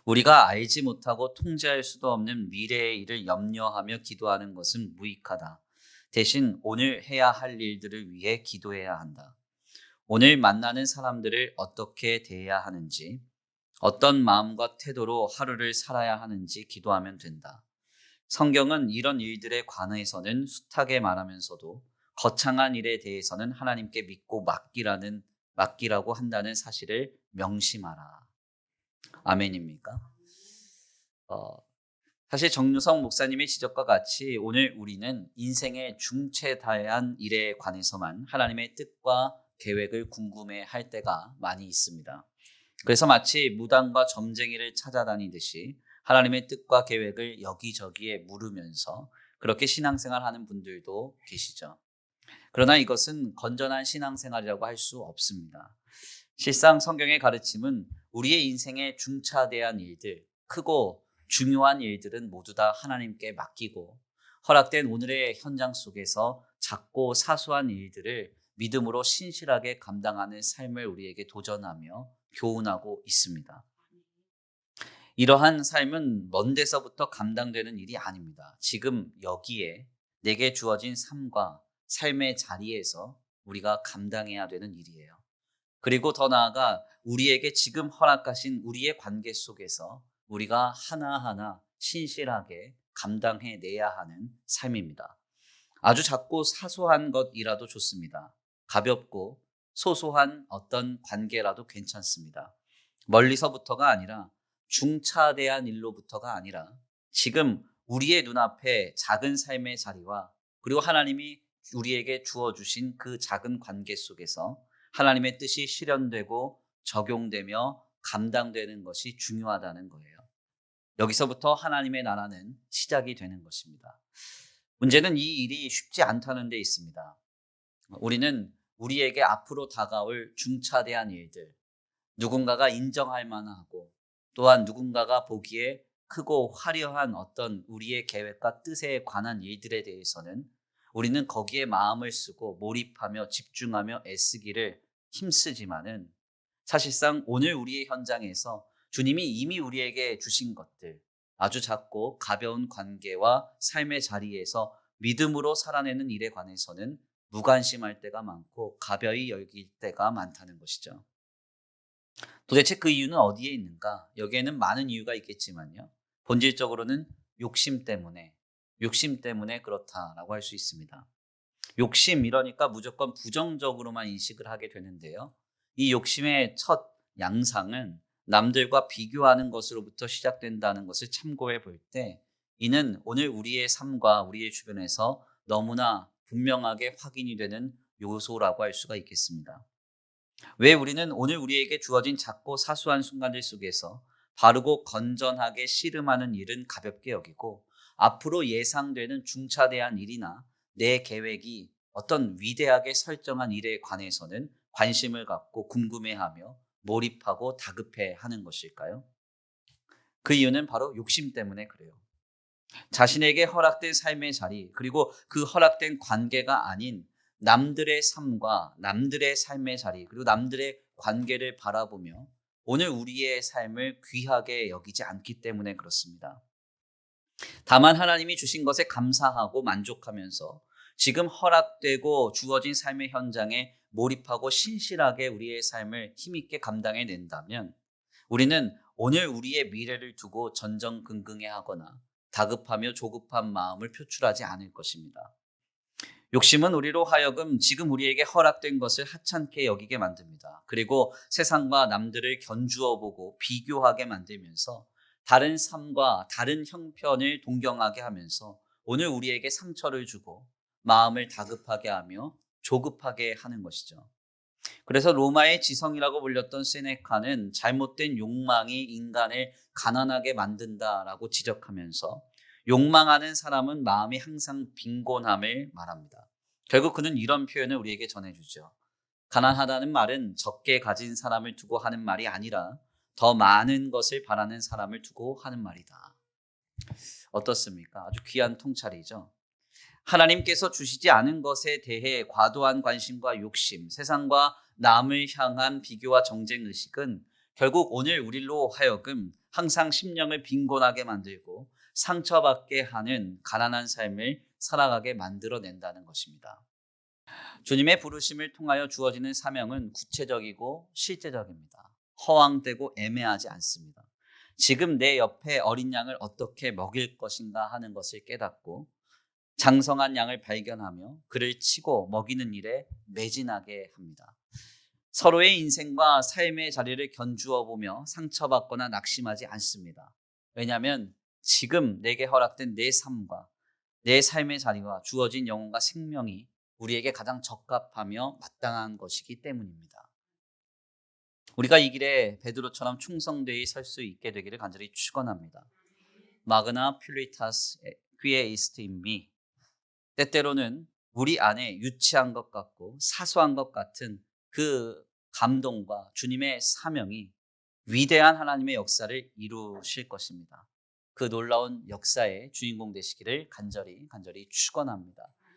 우리가 알지 못하고 통제할 수도 없는 미래의 일을 염려하며 기도하는 것은 무익하다. 대신 오늘 해야 할 일들을 위해 기도해야 한다. 오늘 만나는 사람들을 어떻게 대해야 하는지, 어떤 마음과 태도로 하루를 살아야 하는지 기도하면 된다. 성경은 이런 일들에 관해서는 숱하게 말하면서도 거창한 일에 대해서는 하나님께 믿고 맡기라고 한다는 사실을 명심하라. 아멘입니까? 어, 사실 정유성 목사님의 지적과 같이 오늘 우리는 인생의 중체다양한 일에 관해서만 하나님의 뜻과 계획을 궁금해 할 때가 많이 있습니다. 그래서 마치 무당과 점쟁이를 찾아다니듯이 하나님의 뜻과 계획을 여기저기에 물으면서 그렇게 신앙생활하는 분들도 계시죠. 그러나 이것은 건전한 신앙생활이라고 할 수 없습니다. 실상 성경의 가르침은 우리의 인생의 중차대한 일들, 크고 중요한 일들은 모두 다 하나님께 맡기고 허락된 오늘의 현장 속에서 작고 사소한 일들을 믿음으로 신실하게 감당하는 삶을 우리에게 도전하며 교훈하고 있습니다. 이러한 삶은 먼 데서부터 감당되는 일이 아닙니다. 지금 여기에 내게 주어진 삶과 삶의 자리에서 우리가 감당해야 되는 일이에요. 그리고 더 나아가 우리에게 지금 허락하신 우리의 관계 속에서 우리가 하나하나 신실하게 감당해내야 하는 삶입니다. 아주 작고 사소한 것이라도 좋습니다. 가볍고 소소한 어떤 관계라도 괜찮습니다. 멀리서부터가 아니라 중차대한 일로부터가 아니라 지금 우리의 눈앞에 작은 삶의 자리와 그리고 하나님이 우리에게 주어주신 그 작은 관계 속에서 하나님의 뜻이 실현되고 적용되며 감당되는 것이 중요하다는 거예요. 여기서부터 하나님의 나라는 시작이 되는 것입니다. 문제는 이 일이 쉽지 않다는 데 있습니다. 우리는 우리에게 앞으로 다가올 중차대한 일들, 누군가가 인정할 만하고 또한 누군가가 보기에 크고 화려한 어떤 우리의 계획과 뜻에 관한 일들에 대해서는 우리는 거기에 마음을 쓰고 몰입하며 집중하며 애쓰기를 힘쓰지만은 사실상 오늘 우리의 현장에서 주님이 이미 우리에게 주신 것들, 아주 작고 가벼운 관계와 삶의 자리에서 믿음으로 살아내는 일에 관해서는 무관심할 때가 많고 가벼이 여길 때가 많다는 것이죠. 도대체 그 이유는 어디에 있는가? 여기에는 많은 이유가 있겠지만요. 본질적으로는 욕심 때문에 그렇다라고 할 수 있습니다. 욕심 이러니까 무조건 부정적으로만 인식을 하게 되는데요. 이 욕심의 첫 양상은 남들과 비교하는 것으로부터 시작된다는 것을 참고해 볼 때 이는 오늘 우리의 삶과 우리의 주변에서 너무나 분명하게 확인이 되는 요소라고 할 수가 있겠습니다. 왜 우리는 오늘 우리에게 주어진 작고 사소한 순간들 속에서 바르고 건전하게 씨름하는 일은 가볍게 여기고 앞으로 예상되는 중차대한 일이나 내 계획이 어떤 위대하게 설정한 일에 관해서는 관심을 갖고 궁금해하며 몰입하고 다급해하는 것일까요? 그 이유는 바로 욕심 때문에 그래요. 자신에게 허락된 삶의 자리 그리고 그 허락된 관계가 아닌 남들의 삶과 남들의 삶의 자리 그리고 남들의 관계를 바라보며 오늘 우리의 삶을 귀하게 여기지 않기 때문에 그렇습니다. 다만 하나님이 주신 것에 감사하고 만족하면서 지금 허락되고 주어진 삶의 현장에 몰입하고 신실하게 우리의 삶을 힘있게 감당해낸다면 우리는 오늘 우리의 미래를 두고 전전긍긍해하거나 다급하며 조급한 마음을 표출하지 않을 것입니다. 욕심은 우리로 하여금 지금 우리에게 허락된 것을 하찮게 여기게 만듭니다. 그리고 세상과 남들을 견주어 보고 비교하게 만들면서 다른 삶과 다른 형편을 동경하게 하면서 오늘 우리에게 상처를 주고 마음을 다급하게 하며 조급하게 하는 것이죠. 그래서 로마의 지성이라고 불렸던 세네카는 잘못된 욕망이 인간을 가난하게 만든다라고 지적하면서 욕망하는 사람은 마음이 항상 빈곤함을 말합니다. 결국 그는 이런 표현을 우리에게 전해주죠. 가난하다는 말은 적게 가진 사람을 두고 하는 말이 아니라 더 많은 것을 바라는 사람을 두고 하는 말이다. 어떻습니까? 아주 귀한 통찰이죠. 하나님께서 주시지 않은 것에 대해 과도한 관심과 욕심, 세상과 남을 향한 비교와 정쟁 의식은 결국 오늘 우리로 하여금 항상 심령을 빈곤하게 만들고 상처받게 하는 가난한 삶을 살아가게 만들어낸다는 것입니다. 주님의 부르심을 통하여 주어지는 사명은 구체적이고 실제적입니다. 허황되고 애매하지 않습니다. 지금 내 옆에 어린 양을 어떻게 먹일 것인가 하는 것을 깨닫고 장성한 양을 발견하며 그를 치고 먹이는 일에 매진하게 합니다. 서로의 인생과 삶의 자리를 견주어 보며 상처받거나 낙심하지 않습니다. 왜냐하면 지금 내게 허락된 내 삶과 내 삶의 자리와 주어진 영혼과 생명이 우리에게 가장 적합하며 마땅한 것이기 때문입니다. 우리가 이 길에 베드로처럼 충성되이 설 수 있게 되기를 간절히 축원합니다. 마그나 퓰리타스 퀴에 이스트 인미, 때때로는 우리 안에 유치한 것 같고 사소한 것 같은 그 감동과 주님의 사명이 위대한 하나님의 역사를 이루실 것입니다. 그 놀라운 역사의 주인공 되시기를 간절히 축원합니다.